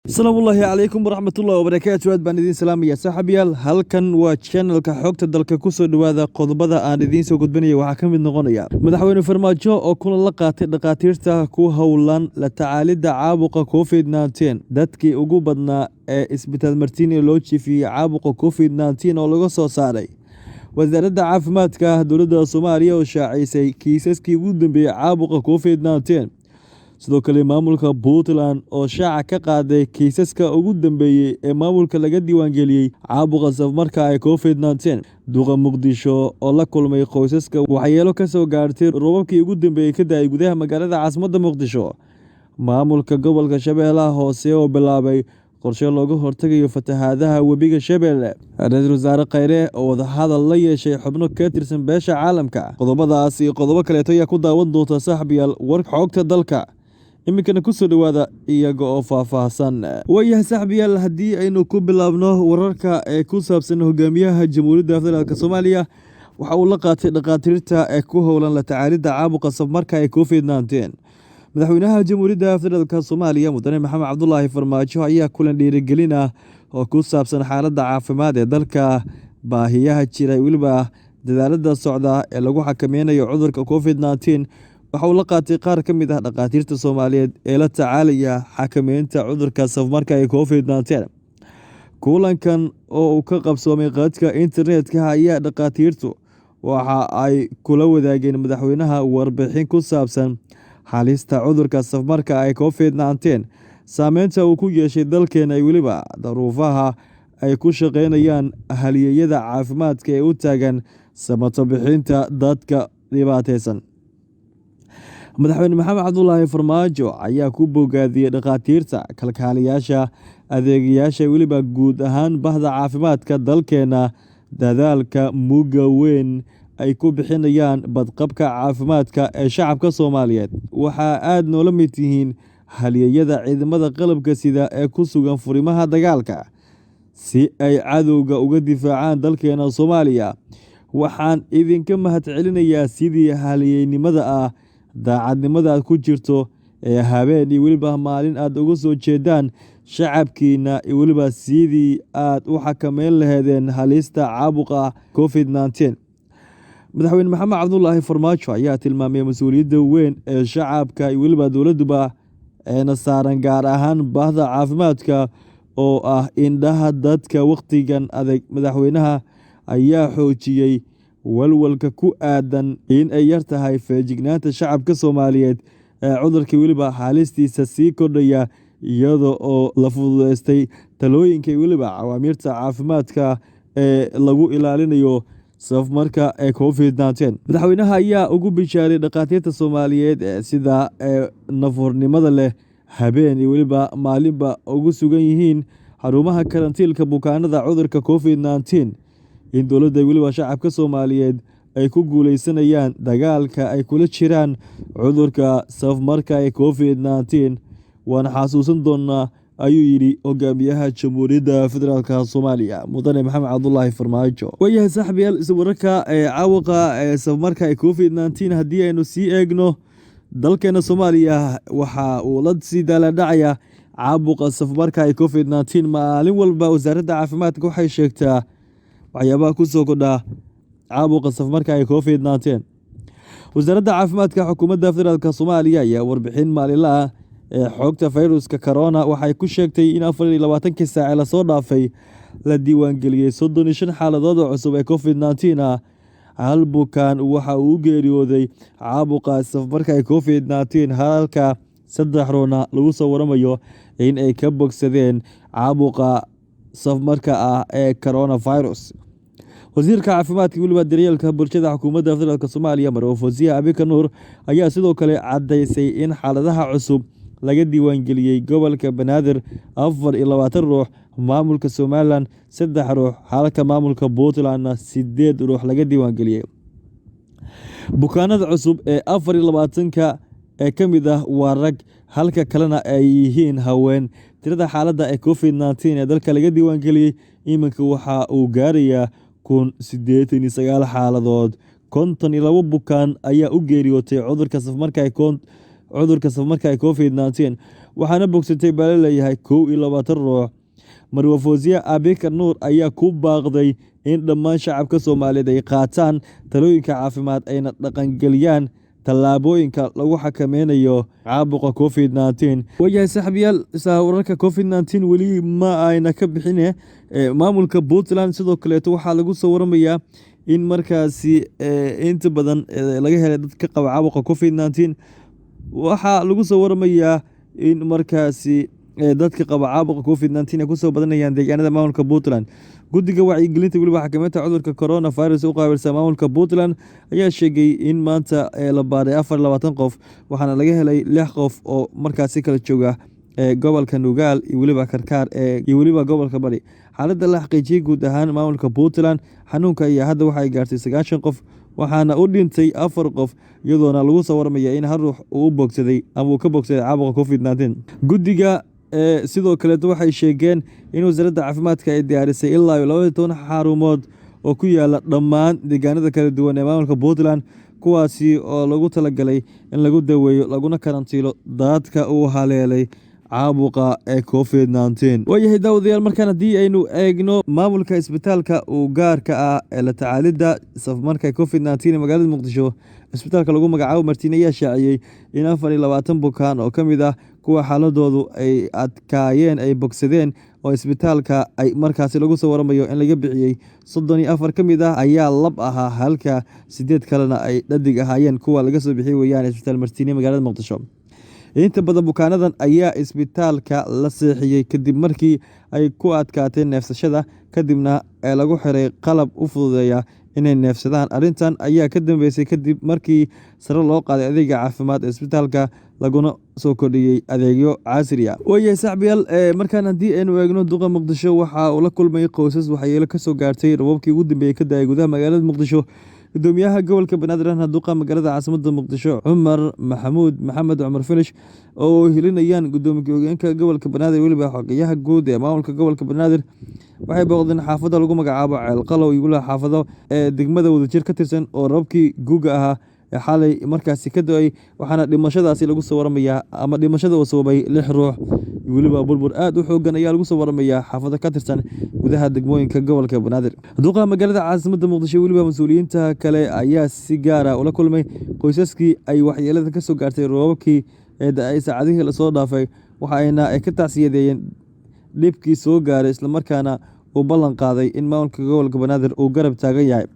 asalaamullaahi calaykum waraxmatullahi wabarakaatu aad baan idiin salaamaya saaxiibayaal halkan waa channelka xogta dalka kusoo dhowaada qodobada aan idiin soo gudbinaya waxaa ka mid noqonaya madaxweyne farmaajo oo kulan la qaatay dhakhaatiirta ku howlan la tacaalidda caabuqa covid-19 dadkii ugu badnaa ee isbitaal martiini loo jiifiyey caabuqa covid-19 oo laga soo saaray wasaaradda caafimaadka dowladda soomaaliya oo shaacisay kiisaskii ugu dambeeyey caabuqa covid-19 sidoo kale maamulka Puntland oo shaaca ka qaaday kiisaska ugu dambeeyay ee maamulka laga diiwaangeliyey caabuqa safmarka ee COVID-19 duqa Muqdisho oo la kulmay qoysaska waxyeelo ka soo gaartay roobabkii ugu dambeeyay ka da'ay gudaha magaalada caasimadda Muqdisho maamulka gobolka Shabeellaha Hoose oo bilaabay qorshe looga hortagayo fatahaadaha webiga Shabeelle ra'iisul wasaare Khayre oo wadahadal la yeeshay xubno ka tirsan beesha caalamka qodobadaas iyo qodobo kale ayaa ku daawan doonta saaxiibayaal warka xogta dalka iminkana kusoo dhowaada iyaga oo faahfaahsan waayahay saaxiibayaal haddii aynu ku bilaabno wararka ee ku saabsan hogaamiyaha jamhuuriyadda federaalk Soomaaliya waxa uu la qaatay dhakhaatiirta ee ku howlan la tacaalidda caabuqa safmarka ee COVID-19 madaxweynaha jamhuuriyadda federaalk Soomaaliya mudane maxamed cabdulaahi farmaajo ayaa kulan dhiirigelin ah oo ku saabsan xaaladda caafimaad ee dalka baahiyaha jira weliba dadaalada socda ee lagu xakameynayo cudurka COVID-19 waxa uu la qaatay qaar ka mid ah dhakhaatiirta Soomaaliyeed ee la tacaalaya xakameynta cudurka safmarka ee COVID-19 kulankan oo uu ka qabsoomay qadka internetka ayaa dhakhaatiirtu waxa ay kula wadaageen madaxweynaha warbixin ku saabsan halista cudurka safmarka ee COVID-19 saameynta uu ku yeeshay dalkeena iyo weliba daruufaha ay ku shaqeynayaan halyeeyada caafimaadka ee u taagan samato bixinta dadka dhibaataysan madaxweyne maxamed cabdulaahi farmaajo ayaa ku bogaadiyey dhakhaatiirta kalkaaliyaasha adeegayaasha weliba guud ahaan bahda caafimaadka dalkeena dadaalka mugga weyn ay ku bixinayaan badqabka caafimaadka ee shacabka Soomaaliyeed waxaa aad noola mid yihiin halyeeyada ciidamada qalabka sida ee ku sugan furimaha dagaalka si ay cadowga uga difaacaan dalkeena Soomaaliya waxaan idinka mahadcelinayaa sidii halyeeynimada ah daacadnimada aad ku jirto ee habeen iyo weliba maalin aad uga soo jeedaan shacabkiina iyo weliba sidii aad u xakameyn lahaydeen halista caabuqa COVID-19 madaxweyne maxamed cabdulaahi farmaajo ayaa tilmaamay mas-uuliyadda weyn ee shacabka iyo weliba dowladduba eena saaran gaar ahaan bahda caafimaadka oo ah indhaha dadka wakhtigan adag madaxweynaha ayaa xoojiyey walwalka ku aadan in ay yar tahay feejignaanta shacabka Soomaaliyeed ee cudurka weliba halistiisa sii kordhaya iyada oo la fududeystay talooyinka weliba cawaamiirta caafimaadka ee lagu ilaalinayo safmarka ee COVID-19 madaxweynaha ayaa ugu bishaaray dhakhaatiirta Soomaaliyeed ee sida nafurnimada leh habeen iyo weliba maalinba ugu sugan yihiin xarumaha karantiilka bukaanada cudurka COVID-19 in dowladda weliba shacabka Soomaaliyeed ay ku guuleysanayaan dagaalka ay kula jiraan cudurka safmarka ee COVID-19 waan xasuusan doonaa ayuu yidhi hogaamiyaha jamhuuriyadda federaalk Soomaaliya mudane maxamed cabdulaahi farmaajo waayahay saaxiibayaal wararka caabuqa safmarka ee COVID-19 haddii aynu sii eegno dalkeena Soomaaliya waxa uu la sii daaladhacaya caabuqa safmarka ee COVID-19 maalin walba wasaaradda caafimaadka waxay sheegtaa waxyaabaha ku soo kordha caabuqa safmarka ee COVID-19 wasaaradda caafimaadka xukuumadda federaalk Soomaaliya ayaa warbixin maalinle ah ee xogta fayruska corona waxay ku sheegtay in 24 saac la soo dhaafay la diiwaangeliyey 35 xaaladood oo cusub ee COVID-19 ah hal bukaan waxa uu u geeriyooday caabuqa safmarka ee COVID-19 halka 3 ruux lagu soo waramayo in ay ka bogsadeen caabuqa safmarka ah ee coronavirus wasiirka caafimaadka weliba daryeelka bulshada xukuumadda federaalk Soomaaliya Marwo Fawziya Abika Nuur ayaa sidoo kale cadaysay in xaaladaha cusub laga diiwaangeliyey gobolka Banaadir 24 ruux maamulka Somaliland 3 ruux halka maamulka Puntland 8 ruux laga diiwaangeliyey bukaanada cusub ee 24ka ee ka mid ah waa rag halka kalena ay yihiin haween tirada xaaladda ee COVID-19 ee dalka laga diiwaangeliyey iminka waxa uu gaarayaa 89 xaaladood 52 bukaan ayaa u geeriyootay cudurka safmarka ee COVID-19 waxaana bogsatay baa laleeyahay 21 ruux. Marwo Fawziya Abikar Nuur ayaa ku baaqday in dhammaan shacabka Soomaaliyeed ay qaataan talooyinka caafimaad ayna dhaqangeliyaan tallaabooyinka lagu xakameynayo caabuqa COVID-19. Wayahay saaxiibayaal, wararka COVID-19 weli ma ayna ka bixin maamulka Puntland. Sidoo kale waxaa lagu soo waramayaa in markaasi inta badan laga helay dad ka qaba caabuqa COVID-19. waxaa lagu soo waramayaa in markaasi dadka qaba caabuqa COVID-19 ay ku soo badanayaan deegaanada maamulka Puntland. Guddiga wacyigelinta weliba xakameynta cudurka coronavirus u qaabilsan maamulka Puntland ayaa sheegay in maanta la baaray 24 qof, waxaana laga helay 6 qof oo markaasi kala jooga gobolka Nugaal iyo weliba Karkaar iyo weliba gobolka Bari. Xaaladda la xaqiijiyay guud ahaan maamulka Puntland, xanuunka ayaa hadda waxay gaartay 90 qof, waxaana u dhintay 4 qof, iyadoona lagu soo waramayaa in hal ruux uu bogsaday ama uu ka bogsaday caabuqa COVID-19. Guddiga sidoo kale waxay sheegeen in wasaaradda caafimaadka ay diyaarisay ilaa 12 xarumood oo ku yaala dhammaan deegaanada kala duwan ee maamulka Puntland, kuwaasi oo lagu talagalay in lagu daweeyo laguna karantiilo dadka uu haleelay caabuqa COVID-19. Wayahay daawadayaal, markaan haddii aynu eegno maamulka isbitaalka uu gaarka ah ee la tacaalidda safmarka COVID-19 ee magaalada Muqdisho, isbitaalka lagu magacaabo Martiin ayaa shaaciyey in 24 bukaan oo ka mid ah kuwa xaaladoodu ay adkaayeen ay bogsadeen, oo isbitaalka ay markaasi lagu soo waramayo in laga bixiyey 34 ka mid ah ayaa lab ahaa, halka 8 kalena ay dhadig ahaayeen kuwa laga soo bixiyey weeyaan isbitaal Martiin ee magaalada Muqdisho. Inta badan bukaanadan ayaa isbitaalka la seexiyey kadib markii ay ku adkaateen neefsashada, kadibna lagu xiray qalab u fududeeya inay neefsadaan. Arrintan ayaa ka dambeysay kadib markii sare loo qaaday adeega caafimaad ee isbitaalka laguna soo kordhiyey adeegyo casri ah. Wayahay saaxiibayaal, markaan haddii aynu eegno duqa Muqdisho waxa uu la kulmay qoysas waxyeelo ka soo gaartay roobabkii ugu dambeeyay ka da'ay gudaha magaalada Muqdisho. Gudoomiyaha gobolka Banaadir duqa magaalada caasimadda Muqdisho Cumar Maxamed Cumar Finish oo hilinayaan gudoomiye hoggaanka gobolka Banaadir weliba xogayaha guud ee maamulka gobolka Banaadir waxay booqdeen xaafadda lagu magacaabo Ceel Qalow iyo weliba xaafado degmada Wadajir ka tirsan oo roobkii guuga ahaa xalay markaasi ka da'ay, waxaana dhimashadaasi lagu soo waramayaa ama dhimashada uu sababay 6 ruux weliba burbur aad u xoogan ayaa lagu soo waramayaa xaafado ka tirsan gudaha degmooyinka gobolka Banaadir. Duqa magaalada caasimadda Muqdisho weliba mas'uuliyiinta kale ayaa si gaar ah ula kulmay qoysaskii ay waxyeelada ka soo gaartay roobabkii da'ay saacadihii la soo dhaafay, waxayna ka tacsiyadeeyeen dhibkii soo gaaray islamarkaana uu ballan qaaday in maamulka gobolka Banaadir uu garab taagan yahay.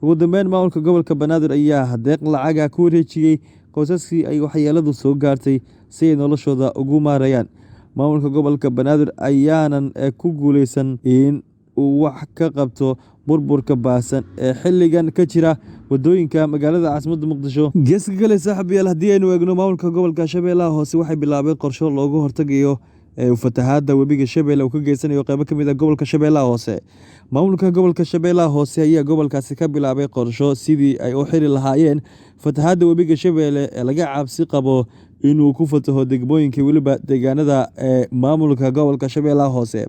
Ugu dambeyn, maamulka gobolka Banaadir ayaa deeq lacaga ku wareejiyey qoysaskii ay waxyeeladu soo gaartay si ay noloshooda ugu maareeyaan. Maamulka gobolka Banaadir ayaanan ku guuleysan in uu wax ka qabto burburka baasan ee xilligan ka jira wadooyinka magaalada caasimadda Muqdisho. Geeska kale saaxiibayaal, haddii aynu eegno maamulka gobolka Shabeellaha Hoose waxay bilaabeen qorshe looga hortagayo fatahaadda webiga Shabeelle uu ka geysanayo qaybo ka mid ah gobolka Shabeellaha Hoose. Maamulka gobolka Shabeellaha Hoose ayaa gobolkaasi ka bilaabay qorshe sidii ay u xiri lahaayeen fatahaadda webiga Shabeelle ee laga cabsi qabo inuu ku fataho degmooyinka weliba deegaanada maamulka gobolka Shabeellaha Hoose.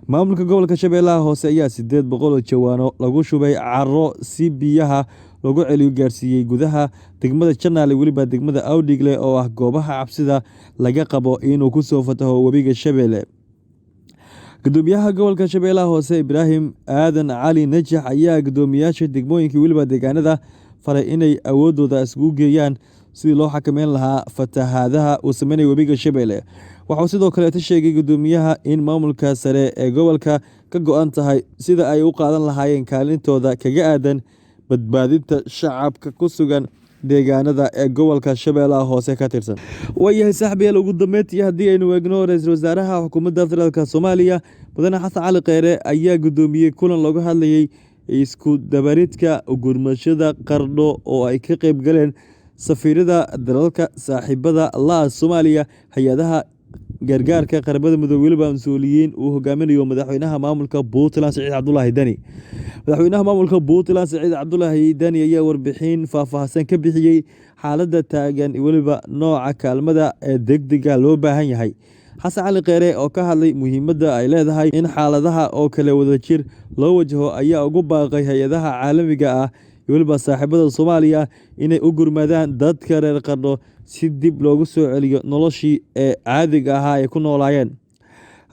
Maamulka gobolka Shabeellaha Hoose ayaa 800 jawaano lagu shubay carro si biyaha lagu celiyo gaarsiiyey gudaha degmada Janaale weliba degmada Awdigle oo ah goobaha cabsida laga qabo inuu ku soo fataho webiga Shabeelle. Gudoomiyaha gobolka Shabeellaha Hoose Ibraahim Aadan Cali Najax ayaa gudoomiyaasha degmooyinka weliba deegaanada faray inay awoodooda isugu geeyaan sidii loo xakameyn lahaa fatahaadaha uu sameynaya webiga Shabeelle. Waxaa sidoo kale sheegay gudoomiyaha in maamulka sare ee gobolka ka go'an tahay sida ay u qaadan lahaayeen kaalintooda kaga aadan badbaadinta shacabka ku sugan deegaanada ee gobolka Shabeellaha Hoose ka tirsan. Wayahay saaxiibayaal, ugu dambeyntii haddii aynu eegno ra'iisul wasaaraha xukuumadda federaalka Soomaaliya Mudane Xasan Cali Kheyre ayaa gudoomiyey kulan looga hadlayay isku dabaridka gurmashada Qardho oo ay ka qayb galeen safiirada dalalka saaxiibada la Soomaaliya, hay'adaha gargaarka qaramada midoobay weliba mas'uuliyiin uu hogaaminayo madaxweynaha maamulka Puntland Saciid Cabdullaahi Dani. Madaxweynaha maamulka Puntland Saciid Cabdullaahi Dani ayaa warbixin faahfaahsan ka bixiyey xaaladda taagan weliba nooca kaalmada ee degdega loo baahan yahay. Xasan Cali Kheyre oo ka hadlay muhiimadda ay leedahay in xaaladaha oo kale wadajir loo wajaho ayaa ugu baaqay hay'adaha caalamiga ah iyo weliba saaxiibada Soomaaliya inay u gurmadaan dadka reer Qardho si dib loogu soo celiyo noloshii caadiga ahaa ay ku noolaayeen.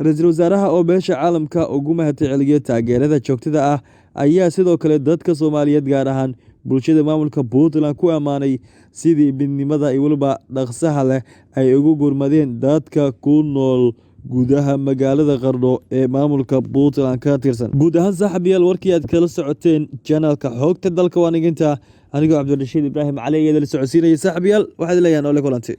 Ra'iisul Wasaaraha oo beesha caalamka ugu mahadceliyay taageerada joogtada ah ayaa sidoo kale dadka Soomaaliyeed gaar ahaan bulshada maamulka Puntland ku ammaanay sidii midnimada iyo weliba dhaqsaha leh ay ugu gurmadeen dadka ku nool gudaha magaalada Qardho ee maamulka Puntland ka tirsan. Guud ahaan saaxiibayaal warkii aad kala socoteen channelka Xogta Dalka waa niginta anigoo Cabdirashiid Ibraahim Cali ee la socodsiinaya saaxiibayaal waxaad leeyahay noole kulanti.